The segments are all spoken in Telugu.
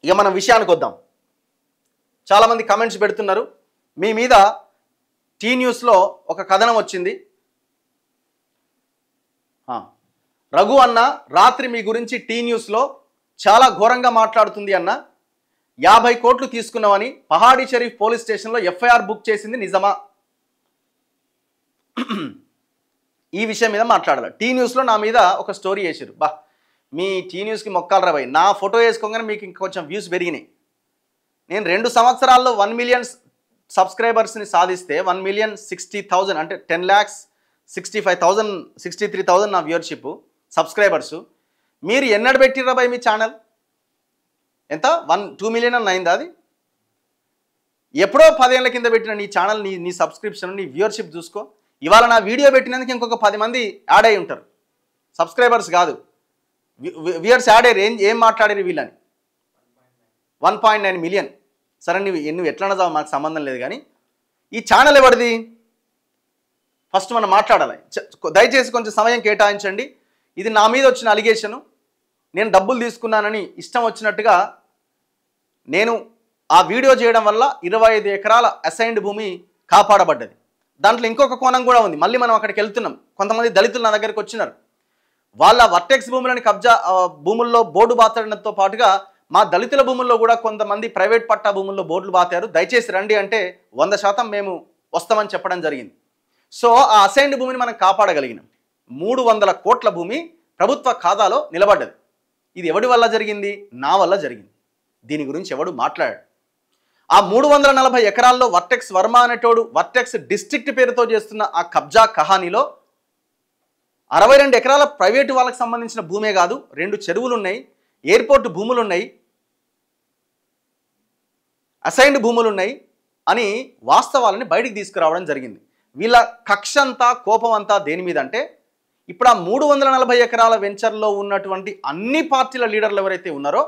ఇక మనం విషయానికి వద్దాం. చాలామంది కమెంట్స్ పెడుతున్నారు. మీ మీద టీ న్యూస్లో ఒక కథనం వచ్చింది. రఘు అన్న రాత్రి మీ గురించి టీ న్యూస్లో చాలా ఘోరంగా మాట్లాడుతుంది అన్న. 50 కోట్లు తీసుకున్నామని పహాడీ షరీఫ్ పోలీస్ స్టేషన్లో ఎఫ్ఐఆర్ బుక్ చేసింది నిజమా? ఈ విషయం మీద మాట్లాడాలి. టీ న్యూస్లో నా మీద ఒక స్టోరీ వేసారు. మీ టీ న్యూస్కి మొక్కాలరా భయ్. నా ఫోటో వేసుకోగానే మీకు ఇంకొంచెం వ్యూస్ పెరిగినాయి. నేను 2 సంవత్సరాల్లో 1 మిలియన్ సబ్స్క్రైబర్స్ని సాధిస్తే 1,60,000 అంటే 10,65,000 63,000 నా వ్యూవర్షిప్ సబ్స్క్రైబర్సు. మీరు ఎన్నడు పెట్టిర్రా భయ్ మీ ఛానల్? ఎంత 2 మిలియన్ అని అయిందా? అది ఎప్పుడో 10 ఏళ్ల కింద పెట్టిన నీ ఛానల్, నీ సబ్స్క్రిప్షన్, నీ వ్యూవర్షిప్ చూసుకో. ఇవాళ నా వీడియో పెట్టినందుకు ఇంకొక 10 మంది యాడ్ అయి ఉంటారు. సబ్స్క్రైబర్స్ కాదు, వ్యూవర్స్ యాడ్ అయ్యారు. ఏం మాట్లాడారు వీళ్ళని? 1.9 మిలియన్. సరే నువ్వు ఎట్లా చావు మాకు సంబంధం లేదు, కానీ ఈ ఛానల్ ఎవరిది ఫస్ట్ మనం మాట్లాడాలి. దయచేసి కొంచెం సమయం కేటాయించండి. ఇది నా మీద వచ్చిన అలిగేషను. నేను డబ్బులు తీసుకున్నానని ఇష్టం వచ్చినట్టుగా నేను ఆ వీడియో చేయడం వల్ల 25 ఎకరాల అసైన్డ్ భూమి కాపాడబడ్డది. దాంట్లో ఇంకొక కోణం కూడా ఉంది. మళ్ళీ మనం అక్కడికి వెళ్తున్నాం. కొంతమంది దళితులు నా దగ్గరికి వచ్చినారు. వాళ్ళ వర్టెక్స్ భూములని కబ్జా భూముల్లో బోర్డు బాతడంతో పాటుగా మా దళితుల భూముల్లో కూడా కొంతమంది ప్రైవేట్ పట్టా భూముల్లో బోర్డులు బాతారు. దయచేసి రండి అంటే 100% మేము వస్తామని చెప్పడం జరిగింది. సో ఆ అసైన్డ్ భూమిని మనం కాపాడగలిగినాం. 300 కోట్ల భూమి ప్రభుత్వ ఖాతాలో నిలబడ్డది. ఇది ఎవడి వల్ల జరిగింది? నా వల్ల జరిగింది. దీని గురించి ఎవడు మాట్లాడాడు? ఆ 340 ఎకరాల్లో వర్టెక్స్ వర్మ అనేటోడు వర్టెక్స్ డిస్ట్రిక్ట్ పేరుతో చేస్తున్న ఆ కబ్జా కహానీలో 62 ఎకరాల ప్రైవేటు వాళ్ళకి సంబంధించిన భూమే కాదు, 2 చెరువులు ఉన్నాయి, ఎయిర్పోర్ట్ భూములు ఉన్నాయి, అసైన్డ్ భూములు ఉన్నాయి అని వాస్తవాలని బయటికి తీసుకురావడం జరిగింది. వీళ్ళ కక్ష అంతా, కోపం అంతా దేని మీద అంటే, ఇప్పుడు ఆ 340 ఎకరాల వెంచర్లో ఉన్నటువంటి అన్ని పార్టీల లీడర్లు ఎవరైతే ఉన్నారో,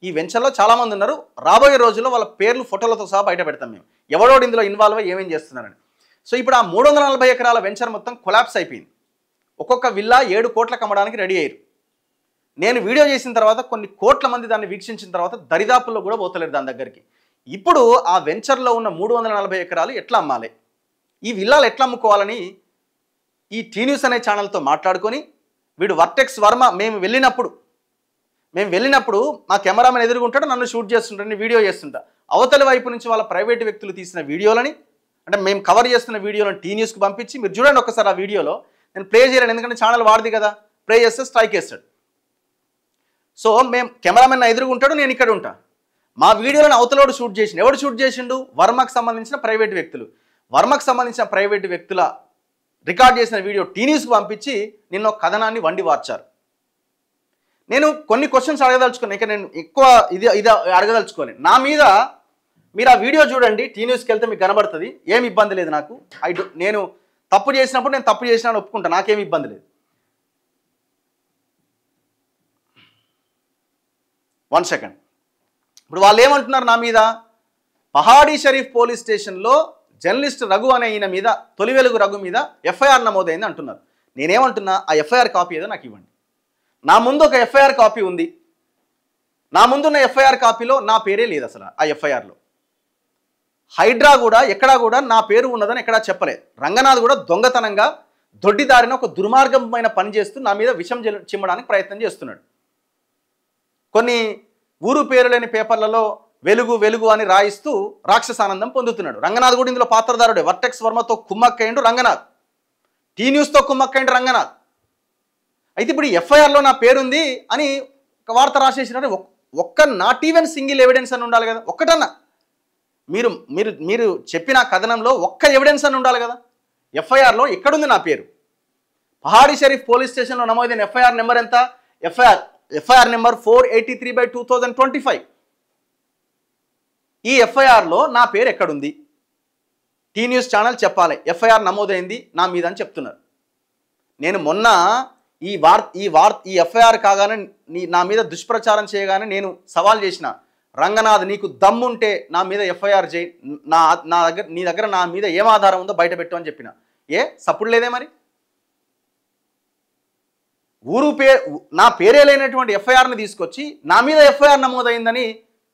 ఈ వెంచర్లో చాలామంది ఉన్నారు. రాబోయే రోజుల్లో వాళ్ళ పేర్లు ఫోటోలతో సహా బయట పెడతాం మేము, ఎవడోడు ఇందులో ఇన్వాల్వ్ అయ్యి ఏమేం చేస్తున్నారని. సో ఇప్పుడు ఆ 340 ఎకరాల వెంచర్ మొత్తం కొలాప్స్ అయిపోయింది. ఒక్కొక్క విల్లా 7 కోట్లకు అమ్మడానికి రెడీ అయ్యారు. నేను వీడియో చేసిన తర్వాత కొన్ని కోట్ల మంది దాన్ని వీక్షించిన తర్వాత దరిదాపుల్లో కూడా పోతలేరు దాని దగ్గరికి. ఇప్పుడు ఆ వెంచర్లో ఉన్న 340 ఎకరాలు ఎట్లా అమ్మాలి, ఈ విల్లాలు ఎట్లా అమ్ముకోవాలని ఈ టీ న్యూస్ అనే ఛానల్తో మాట్లాడుకొని, వీడు వర్టెక్స్ వర్మ మేము వెళ్ళినప్పుడు మా కెమెరామెన్ ఎదురుగుంటాడు, నన్ను షూట్ చేస్తుంటాడు, నేను వీడియో చేస్తుంటా. అవతలి వైపు నుంచి వాళ్ళ ప్రైవేట్ వ్యక్తులు తీసిన వీడియోలని, అంటే మేము కవర్ చేస్తున్న వీడియోలను టీ న్యూస్కి పంపించి, మీరు చూడండి ఒక్కసారి ఆ వీడియోలో. నేను ప్లే చేయలేను ఎందుకంటే ఛానల్ వాడిది కదా, ప్లే చేస్తే స్ట్రైక్ వేస్తాడు. సో మేము కెమెరామెన్ ఎదురుగుంటాడు, నేను ఇక్కడ ఉంటా. మా వీడియోలను అవతలోడు షూట్ చేసిండు. ఎవడు షూట్ చేసిండు? వర్మకు సంబంధించిన ప్రైవేట్ వ్యక్తులు. వర్మకు సంబంధించిన ప్రైవేట్ వ్యక్తుల రికార్డ్ చేసిన వీడియో టీ న్యూస్కి పంపించి నిన్న ఒక కథనాన్ని వండి వార్చారు. నేను కొన్ని క్వశ్చన్స్ అడగదలుచుకున్నాను. ఇక నేను ఎక్కువ ఇది అడగదలుచుకోని. నా మీద మీరు ఆ వీడియో చూడండి, టీ న్యూస్కి వెళ్తే మీకు కనబడుతుంది. ఏమి ఇబ్బంది లేదు నాకు. నేను తప్పు చేసినప్పుడు నేను తప్పు చేసినాను ఒప్పుకుంటా, నాకేమి ఇబ్బంది లేదు. 1 సెకండ్. ఇప్పుడు వాళ్ళు ఏమంటున్నారు నా మీద? పహాడీ షరీఫ్ పోలీస్ స్టేషన్లో జర్నలిస్ట్ రఘు అనే ఈయన మీద, తొలి వెలుగు రఘు మీద ఎఫ్ఐఆర్ నమోదైంది అంటున్నారు. నేనేమంటున్నా, ఆ ఎఫ్ఐఆర్ కాపీ ఏదో నాకు ఇవ్వండి. నా ముందు ఒక ఎఫ్ఐఆర్ కాపీ ఉంది. నా ముందున్న ఎఫ్ఐఆర్ కాపీలో నా పేరే లేదు అసలు. ఆ ఎఫ్ఐఆర్లో హైడ్రా కూడా ఎక్కడా కూడా నా పేరు ఉన్నదని ఎక్కడా చెప్పలేదు. రంగనాథ్ కూడా దొంగతనంగా దొడ్డిదారిన ఒక దుర్మార్గమైన పని చేస్తూ నా మీద విషం చిమ్మడానికి ప్రయత్నం చేస్తున్నాడు. కొన్ని ఊరు పేరు లేని పేపర్లలో వెలుగు వెలుగు అని రాయిస్తూ రాక్షసానందం పొందుతున్నాడు. రంగనాథ్ కూడా ఇందులో పాత్రధారుడే. వర్టెక్స్ వర్మతో కుమ్మక్కయ్యండు రంగనాథ్, టీ న్యూస్తో కుమ్మక్కయ్యండు రంగనాథ్. అయితే ఇప్పుడు ఎఫ్ఐఆర్లో నా పేరుంది అని ఒక వార్త రాసేసినట్టు ఒక్క నాట్ ఈవెన్ సింగిల్ ఎవిడెన్స్ అని ఉండాలి కదా. ఒక్కటన్నా మీరు మీరు మీరు చెప్పిన కథనంలో ఒక్క ఎవిడెన్స్ అని ఉండాలి కదా. ఎఫ్ఐఆర్లో ఎక్కడుంది నా పేరు? పహాడీ షరీఫ్ పోలీస్ స్టేషన్లో నమోదైన ఎఫ్ఐఆర్ నెంబర్ ఎంత? FIR number 483/2025. ఈ ఎఫ్ఐఆర్లో నా పేరు ఎక్కడుంది? టీ న్యూస్ ఛానల్ చెప్పాలి ఎఫ్ఐఆర్ నమోదైంది నా మీద అని చెప్తున్నారు. నేను మొన్న ఈ ఎఫ్ఐఆర్ కాగానే నా మీద దుష్ప్రచారం చేయగానే నేను సవాల్ చేసిన, రంగనాథ్ నీకు దమ్ముంటే నా మీద ఎఫ్ఐఆర్ చేయి, నీ దగ్గర నా మీద ఏం ఆధారం ఉందో బయట పెట్టు అని చెప్పిన. సప్పుడు లేదే మరి? నా పేరే లేనటువంటి ఎఫ్ఐఆర్ని తీసుకొచ్చి నా మీద ఎఫ్ఐఆర్ నమోదైందని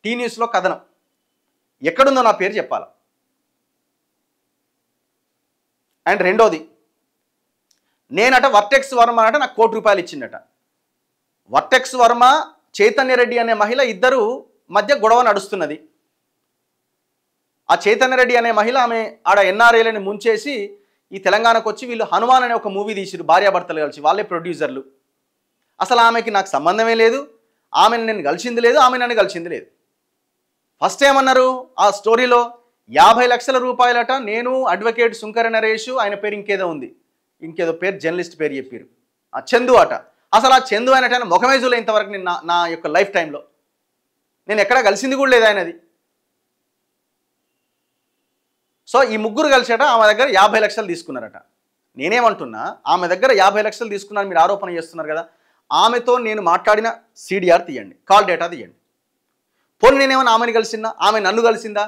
టీ న్యూస్లో కథనం ఎక్కడుందో నా పేరు చెప్పాలి. అండ్ రెండోది, నేనట వర్టెక్స్ వర్మ అట నాకు ₹1,00,00,000 ఇచ్చిండట. వర్టెక్స్ వర్మ, చైతన్య రెడ్డి అనే మహిళ ఇద్దరు మధ్య గొడవ నడుస్తున్నది. ఆ చైతన్య రెడ్డి అనే మహిళ ఆమె ఆడ ఎన్ఆర్ఐలని ముంచేసి ఈ తెలంగాణకు వచ్చి వీళ్ళు హనుమాన్ అనే ఒక మూవీ తీసిరు, భార్యాభర్తలు కలిసి, వాళ్ళే ప్రొడ్యూసర్లు. అసలు ఆమెకి నాకు సంబంధమే లేదు, ఆమెను నేను కలిసింది లేదు, ఆమె నన్ను కలిసింది లేదు. ఫస్ట్ ఏమన్నారు ఆ స్టోరీలో, ₹50 లక్షల నేను అడ్వకేట్ సుంకర నరేష్, ఆయన పేరు ఇంకేదో ఉంది, ఇంకేదో పేరు, జర్నలిస్ట్ పేరు చెప్పారు, ఆ చందు అట. అసలు ఆ చందు అయినట్టు ముఖమే చూలే ఇంతవరకు నేను నా యొక్క లైఫ్ టైంలో, నేను ఎక్కడా కలిసింది కూడా లేదు ఆయనది. సో ఈ ముగ్గురు కలిసేట ఆమె దగ్గర 50 లక్షలు తీసుకున్నారట. నేనేమంటున్నా, ఆమె దగ్గర 50 లక్షలు తీసుకున్నారని మీరు ఆరోపణ చేస్తున్నారు కదా, ఆమెతో నేను మాట్లాడిన CDR తీయండి, కాల్ డేటా తీయండి. పోనీ నేనేమన్నా ఆమెను కలిసిందా, ఆమె నన్ను కలిసిందా,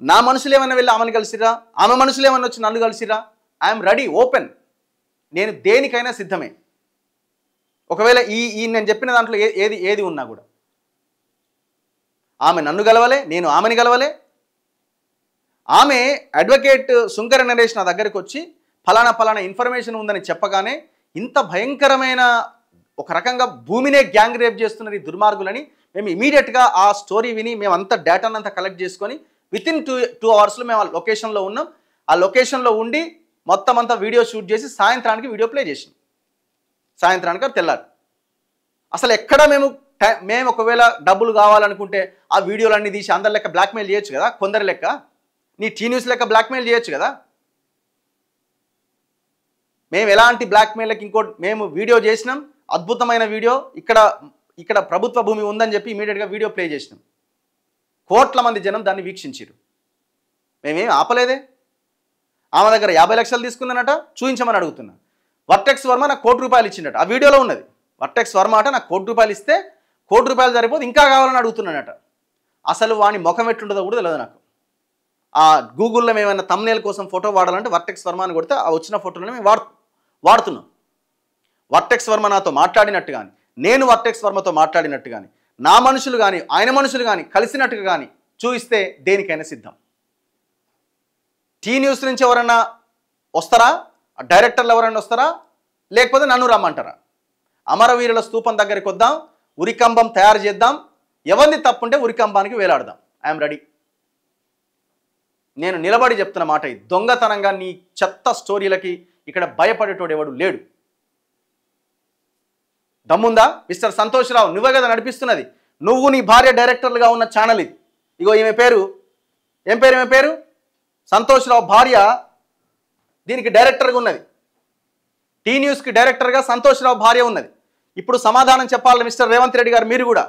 నా మనుషులు ఏమన్నా వెళ్ళి ఆమెను కలిసిరా, ఆమె మనుషులు ఏమన్నా వచ్చి నన్ను కలిసిరా? ఐఎమ్ రెడీ, ఓపెన్, నేను దేనికైనా సిద్ధమే. ఒకవేళ ఈ నేను చెప్పిన దాంట్లో ఏది ఉన్నా కూడా, ఆమె నన్ను గలవలే, నేను ఆమెను గలవలే. ఆమె అడ్వకేట్ సుంకర నరేష్ నా దగ్గరికి వచ్చి ఫలానా ఇన్ఫర్మేషన్ ఉందని చెప్పగానే, ఇంత భయంకరమైన ఒక రకంగా భూమినే గ్యాంగ్ రేప్ చేస్తున్నారు ఈ దుర్మార్గులని మేము ఇమీడియట్గా ఆ స్టోరీ విని మేము అంత డేటాను అంతా కలెక్ట్ చేసుకొని వితిన్ 2 అవర్స్లో మేము ఆ లొకేషన్లో ఉన్నాం. ఆ లొకేషన్లో ఉండి మొత్తం అంతా వీడియో షూట్ చేసి సాయంత్రానికి వీడియో ప్లే చేసాం. సాయంత్రానికి తెల్లారు. అసలు ఎక్కడ మేము ఒకవేళ డబ్బులు కావాలనుకుంటే ఆ వీడియోలన్నీ తీసి అందరి లెక్క బ్లాక్మెయిల్ చేయొచ్చు కదా, కొందరి లెక్క, నీ టీ న్యూస్ లెక్క బ్లాక్మెయిల్ చేయొచ్చు కదా. మేము ఎలాంటి బ్లాక్మెయిల్కి ఇంకోటి మేము వీడియో చేసినాం, అద్భుతమైన వీడియో, ఇక్కడ ప్రభుత్వ భూమి ఉందని చెప్పి ఇమీడియట్గా వీడియో ప్లే చేసినాం. కోట్ల మంది జనం దాన్ని వీక్షించారు. మేమేం ఆపలేదే. ఆమె దగ్గర 50 లక్షలు తీసుకుందనట, చూపించమని అడుగుతున్నా. వర్టెక్స్ వర్మ నాకు ₹1,00,00,000 ఇచ్చిండట, ఆ వీడియోలో ఉన్నది. వర్టెక్స్ వర్మ అట నాకు ₹1,00,00,000 ఇస్తే ₹1,00,00,000 సరిపోదు, ఇంకా కావాలని అడుగుతున్నానట. అసలు వాని ముఖం ఎట్లుంటుందో కూడా తెలియదు నాకు. ఆ గూగుల్లో మేమైనా తమ్నేల్ కోసం ఫోటో వాడాలంటే వర్టెక్స్ వర్మ అని కొడితే ఆ వచ్చిన ఫోటోలను మేము వాడుతున్నాం. వర్టెక్స్ వర్మ నాతో మాట్లాడినట్టు కానీ, నేను వర్టెక్స్ వర్మతో మాట్లాడినట్టు కానీ, నా మనుషులు కానీ ఆయన మనుషులు కానీ కలిసినట్టుగా కానీ చూయిస్తే దేనికైనా సిద్ధం. టీ న్యూస్ నుంచి ఎవరన్నా వస్తారా, డైరెక్టర్లు ఎవరైనా వస్తారా, లేకపోతే నన్ను రమ్మంటారా? అమరవీరుల స్తూపం దగ్గరికి వద్దాం, ఉరికంబం తయారు చేద్దాం, ఎవరిని తప్పుంటే ఉరికంబానికి వేలాడదాం. I'm ready. నేను నిలబడి చెప్తున్న మాట ఇది. దొంగతనంగా నీ చెత్త స్టోరీలకి ఇక్కడ భయపడేటోడు ఎవడు లేడు. దమ్ముందా మిస్టర్ సంతోష్ రావు? నువ్వే కదా నడిపిస్తున్నది, నువ్వు నీ భార్య డైరెక్టర్లుగా ఉన్న ఛానల్ ఇది. ఇగో ఈమె పేరు ఈమె పేరు సంతోష్ రావు భార్య దీనికి డైరెక్టర్గా ఉన్నది. టీ న్యూస్కి డైరెక్టర్గా సంతోష్ రావు భార్య ఉన్నది. ఇప్పుడు సమాధానం చెప్పాలి మిస్టర్ రేవంత్ రెడ్డి గారు. మీరు కూడా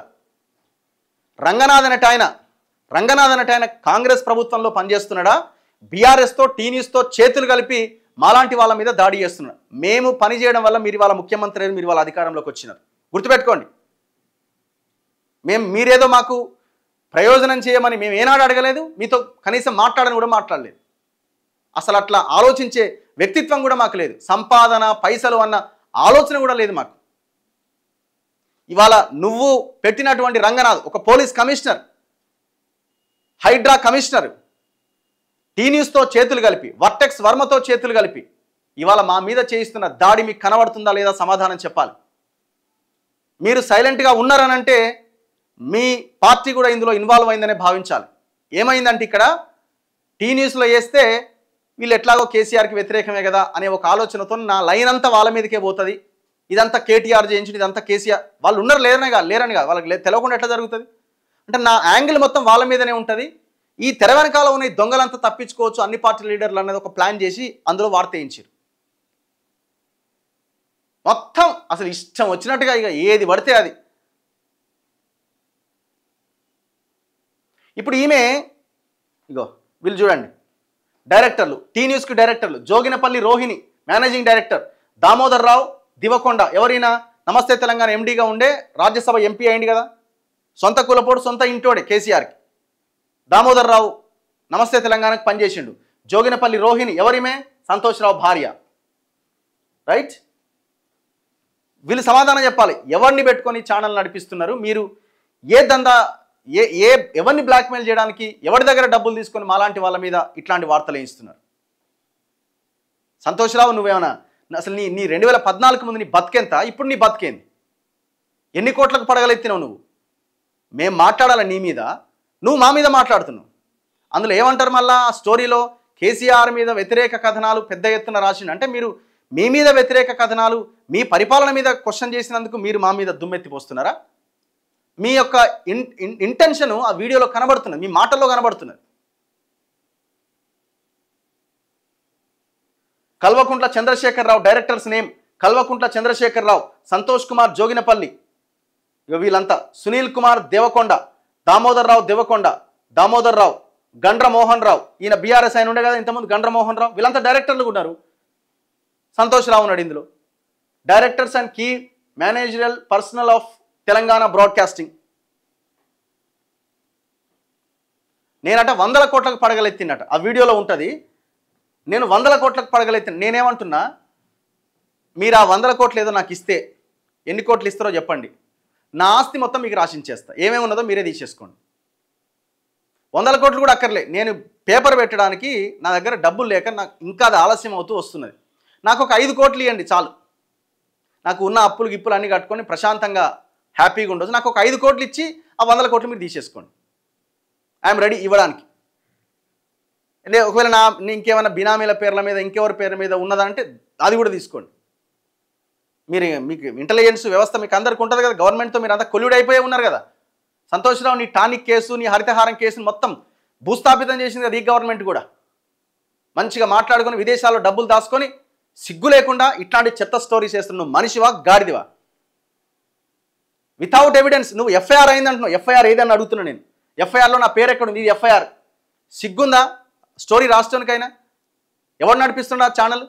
రంగనాథన్ అట ఆయన కాంగ్రెస్ ప్రభుత్వంలో పనిచేస్తున్నాడా, బీఆర్ఎస్తో టీ న్యూస్తో చేతులు కలిపి మాలాంటి వాళ్ళ మీద దాడి చేస్తున్నాడు. మేము పని చేయడం వల్ల మీరు వాళ్ళ ముఖ్యమంత్రి, మీరు వాళ్ళ అధికారంలోకి వచ్చినారు. గుర్తుపెట్టుకోండి. మీరేదో మాకు ప్రయోజనం చేయమని మేము ఏనాడు అడగలేదు, మీతో కనీసం మాట్లాడని కూడా మాట్లాడలేదు. అసలు అట్లా ఆలోచించే వ్యక్తిత్వం కూడా మాకు లేదు. సంపాదన పైసలు అన్న ఆలోచన కూడా లేదు మాకు. ఇవాళ నువ్వు పెట్టినటువంటి రంగనాథ్ ఒక police commissioner, HYDRAA commissioner, T న్యూస్తో చేతులు కలిపి, వర్టెక్స్ వర్మతో చేతులు కలిపి ఇవాళ మా మీద చేయిస్తున్న దాడి మీకు కనబడుతుందా లేదా సమాధానం చెప్పాలి. మీరు సైలెంట్గా ఉన్నారనంటే మీ పార్టీ కూడా ఇందులో ఇన్వాల్వ్ అయిందనే భావించాలి. ఏమైందంటే ఇక్కడ టీ న్యూస్లో వేస్తే వీళ్ళు ఎట్లాగో కేసీఆర్కి వ్యతిరేకమే కదా అనే ఒక ఆలోచనతో నా లైన్ అంతా వాళ్ళ మీదకే పోతుంది. ఇదంతా కేటీఆర్ చేయించింది, ఇదంతా కేసీఆర్. వాళ్ళు ఉన్నారు లేరని కాదు, వాళ్ళకి తెలియకుండా ఎట్లా జరుగుతుంది అంటే నా యాంగిల్ మొత్తం వాళ్ళ మీదనే ఉంటుంది. ఈ తెర వెనకాల ఉన్న ఈ దొంగలంతా తప్పించుకోవచ్చు అన్ని పార్టీ లీడర్లు అనేది ఒక ప్లాన్ చేసి అందులో వార్త వేయించారు. మొత్తం అసలు ఇష్టం వచ్చినట్టుగా ఇక ఏది పడితే అది. ఇప్పుడు ఈమె ఇగో వీళ్ళు చూడండి, డైరెక్టర్లు, టీ న్యూస్కి డైరెక్టర్లు, జోగినపల్లి రోహిణి మేనేజింగ్ డైరెక్టర్, దామోదర్ రావు దివకొండ ఎవరైనా నమస్తే తెలంగాణ ఎండీగా ఉండే రాజ్యసభ ఎంపీ అయింది కదా, సొంత కులపోడు సొంత ఇంటోడే కేసీఆర్కి. దామోదర్ రావు నమస్తే తెలంగాణకు పనిచేసిండు. జోగినపల్లి రోహిణి ఎవరిమే? సంతోష్ రావు భార్య. రైట్. వీళ్ళు సమాధానం చెప్పాలి. ఎవరిని పెట్టుకొని ఛానల్ నడిపిస్తున్నారు, మీరు ఏ దందా ఏ ఏ ఎవరిని బ్లాక్మెయిల్ చేయడానికి, ఎవరి దగ్గర డబ్బులు తీసుకొని మాలాంటి వాళ్ళ మీద ఇట్లాంటి వార్తలు వేయిస్తున్నారు? సంతోష్ రావు, నువ్వేమన్నా అసలు నీ 2014 ముందు నీ బతికెంత, ఇప్పుడు నీ బతికేంది? ఎన్ని కోట్లకు పడగలెత్తినావు నువ్వు? మేము మాట్లాడాలి నీ మీద, నువ్వు మా మీద మాట్లాడుతున్నావు. అందులో ఏమంటారు మళ్ళా ఆ స్టోరీలో, కేసీఆర్ మీద వ్యతిరేక కథనాలు పెద్ద ఎత్తున రాసిండు. అంటే మీరు మీ మీద వ్యతిరేక కథనాలు, మీ పరిపాలన మీద క్వశ్చన్ చేసినందుకు మీరు మా మీద దుమ్మెత్తిపోస్తున్నారా? మీ యొక్క ఇంటెన్షన్ ఆ వీడియోలో కనబడుతున్నది, మీ మాటల్లో కనబడుతున్నది. కల్వకుంట్ల చంద్రశేఖరరావు, డైరెక్టర్స్ నేమ్ కల్వకుంట్ల చంద్రశేఖరరావు, సంతోష్ కుమార్ జోగినపల్లి, వీళ్ళంతా, సునీల్ కుమార్ దేవకొండ, దామోదర్ రావు, గండ్ర మోహన్ రావు, ఈయన బీఆర్ఎస్ ఆయన ఉండే కదా ఇంతకుముందు, గండ్ర మోహన్ రావు, వీళ్ళంతా డైరెక్టర్లు ఉన్నారు. సంతోష్ రావు ఉన్నాడు ఇందులో. Directors and key managerial personnel of Telangana broadcasting. నేనట 100 కోట్లకు పడగలెత్తినట, ఆ వీడియోలో ఉంటుంది. నేను 100 కోట్లకు పడగలెత్తిన. నేనేమంటున్నా, మీరు ఆ 100 కోట్లు ఏదో నాకు ఇస్తే, ఎన్ని కోట్లు ఇస్తారో చెప్పండి, నా ఆస్తి మొత్తం మీకు రాసించేస్తా. ఏమేమి ఉన్నదో మీరే తీసేసుకోండి. 100 కోట్లు కూడా అక్కర్లే. నేను పేపర్ పెట్టడానికి నా దగ్గర డబ్బులు లేక నాకు ఇంకా అది ఆలస్యం అవుతూ వస్తున్నది. నాకు ఒక 5 కోట్లు ఇవ్వండి చాలు. నాకు ఉన్న అప్పులు గిప్పులు అన్నీ కట్టుకొని ప్రశాంతంగా హ్యాపీగా ఉండొచ్చు. నాకు ఒక 5 కోట్లు ఇచ్చి ఆ 100 కోట్లు మీరు తీసేసుకోండి. ఐఎమ్ రెడీ ఇవ్వడానికి. ఒకవేళ ఇంకేమైనా బినామీల పేర్ల మీద, ఇంకెవరి పేర్ల మీద ఉన్నదంటే అది కూడా తీసుకోండి. మీకు ఇంటెలిజెన్స్ వ్యవస్థ మీకు అందరికి ఉంటుంది కదా, గవర్నమెంట్తో మీరు అంతా కొల్యూడ్ అయిపోయి ఉన్నారు కదా. సంతోష్ రావు నీ టానిక్ కేసు, నీ హరితహారం కేసును మొత్తం భూస్థాపితం చేసింది కదా ఈ గవర్నమెంట్ కూడా. మంచిగా మాట్లాడుకొని విదేశాల్లో డబ్బులు దాచుకొని సిగ్గు లేకుండా ఇట్లాంటి చెత్త స్టోరీస్ చేస్తున్నావు. మనిషివా గాడిదివా? వితౌట్ ఎవిడెన్స్ నువ్వు ఎఫ్ఐఆర్ అయిందంటున్నావు. ఎఫ్ఐఆర్ ఏదన్నా అడుగుతున్నా నేను. ఎఫ్ఐఆర్లో నా పేరు ఎక్కడ ఉంది? ఇది ఎఫ్ఐఆర్. సిగ్గుందా స్టోరీ రాష్ట్రానికైనా? ఎవరు నడిపిస్తున్నా ఛానల్?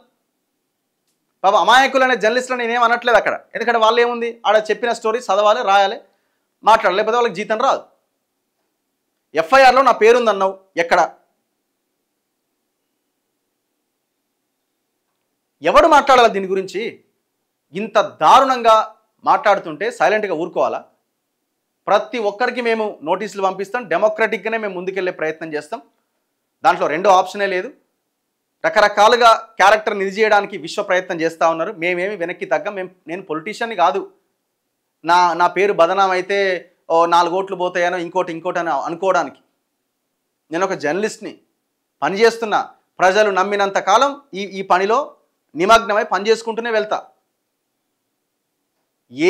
బాబా అమాయకులు అనే జర్నలిస్టులు నేనేం అనట్లేదు అక్కడ. ఎందుకంటే వాళ్ళు ఏముంది, ఆడ చెప్పిన స్టోరీ చదవాలి, రాయాలి, మాట్లాడాలి, లేకపోతే వాళ్ళకి జీతం రాదు. ఎఫ్ఐఆర్లో నా పేరుందన్నావు, ఎక్కడ? ఎవడు మాట్లాడాలి దీని గురించి? ఇంత దారుణంగా మాట్లాడుతుంటే సైలెంట్గా ఊరుకోవాలా? ప్రతి ఒక్కరికి మేము నోటీసులు పంపిస్తాం, డెమోక్రటిక్గానే మేము ముందుకెళ్ళే ప్రయత్నం చేస్తాం. దాంట్లో రెండో ఆప్షనే లేదు. రకరకాలుగా క్యారెక్టర్ నిధి చేయడానికి విశ్వ ప్రయత్నం చేస్తూ ఉన్నారు. మేమేమి వెనక్కి తగ్గం. నేను పొలిటీషియన్ని కాదు. నా పేరు బదనాం అయితే 4 ఓట్లు పోతాయనో ఇంకోటి అని అనుకోవడానికి. నేను ఒక జర్నలిస్ట్ని, పనిచేస్తున్నా. ప్రజలు నమ్మినంత కాలం ఈ పనిలో నిమగ్నమై పనిచేసుకుంటూనే వెళ్తా.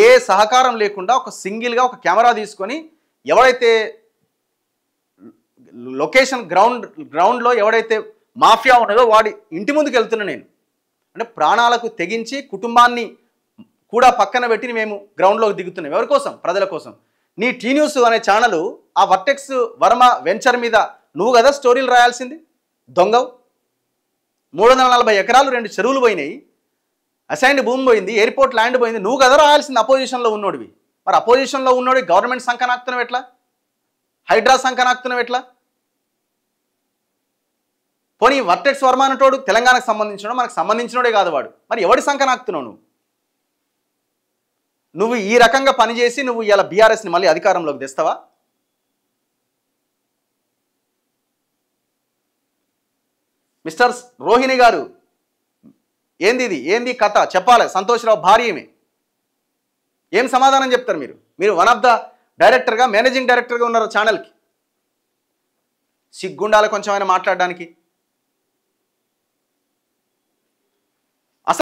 ఏ సహకారం లేకుండా ఒక సింగిల్గా ఒక కెమెరా తీసుకొని ఎవడైతే లొకేషన్ గ్రౌండ్లో ఎవడైతే మాఫియా ఉన్నదో వాడి ఇంటి ముందుకు వెళ్తున్నా నేను. అంటే ప్రాణాలకు తెగించి కుటుంబాన్ని కూడా పక్కన పెట్టి మేము గ్రౌండ్లోకి దిగుతున్నాం. ఎవరి కోసం? ప్రజల కోసం. నీ టీ న్యూస్ అనే ఛానల్ ఆ వర్టెక్స్ వర్మ వెంచర్ మీద నువ్వు కదా స్టోరీలు రాయాల్సింది. దొంగవు. 340 ఎకరాలు, 2 చెరువులు పోయినాయి, అసైన్డ్ భూమి పోయింది, ఎయిర్పోర్ట్ ల్యాండ్ పోయింది. నువ్వు కదా రాయాల్సింది అపోజిషన్లో ఉన్నోడివి. మరి అపోజిషన్లో ఉన్నోడివి గవర్నమెంట్ సంకనాక్తున్నావు ఎట్లా? హైడ్రా సంకనాక్తున్నావు ఎట్లా? పోనీ వర్టెక్స్ వర్మ అనేటోడు తెలంగాణకు సంబంధించినోడు, మనకు సంబంధించినోడే కాదు వాడు. మరి ఎవడి సంకనాక్తున్నావు నువ్వు? ఈ రకంగా పనిచేసి నువ్వు ఇలా బీఆర్ఎస్ని మళ్ళీ అధికారంలోకి తెస్తావా? మిస్టర్ రోహిణి గారు, ఏంది కథ చెప్పాలి. సంతోష్ రావు భార్యమే. ఏం సమాధానం చెప్తారు మీరు? వన్ ఆఫ్ ద డైరెక్టర్గా, మేనేజింగ్ డైరెక్టర్గా ఉన్నారు ఛానల్కి. సిగ్గుండాలి కొంచెం ఆయన మాట్లాడడానికి.